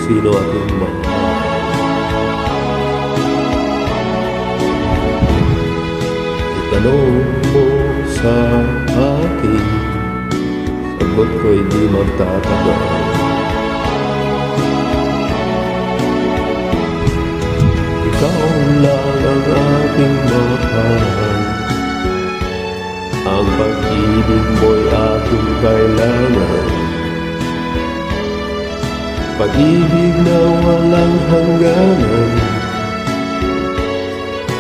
sino ating mahal. Itanong mo sa akin, sagot ko'y di magtatagal. Ikaw lang ang aking mahal, ang pag-ibig mo'y aking kailangan. Pag-ibig na walang hangganan,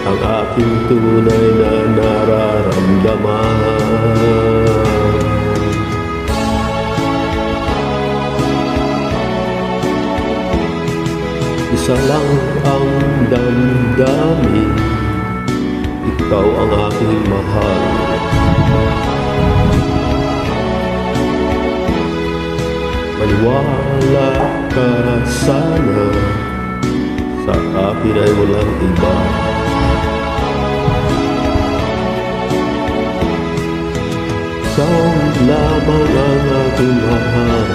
ang aking tunay na nararamdaman. Isa lang ang damdamin, ikaw ang aking mahal. Maniwala ka sana, sa akin ay walang iba. Ikaw lamang ang aking mahal,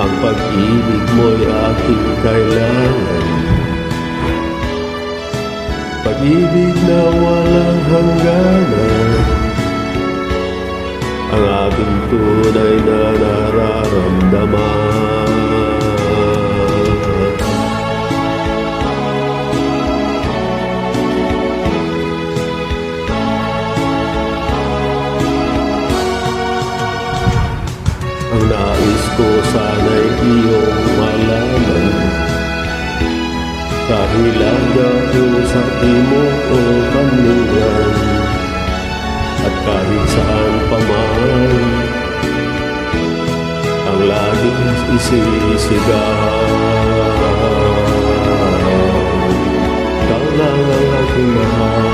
ang pag-ibig mo'y aking kailangan. Pag-ibig na walang hangganan, ang aking tunay na nararamdaman. Ang nais ko sana'y iyong malaman, kahit ako sa timog o kanluran, at kahit saan pa man ang laging isisigaw. Ikaw lang ang aking mahal.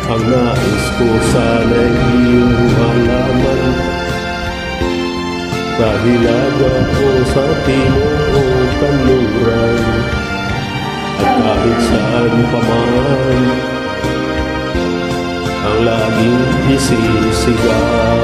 Ang nais ko sana'y iyong malaman, kahilag ako sa timog o kanluran, at kahit saan pa man ang laging isisigaw.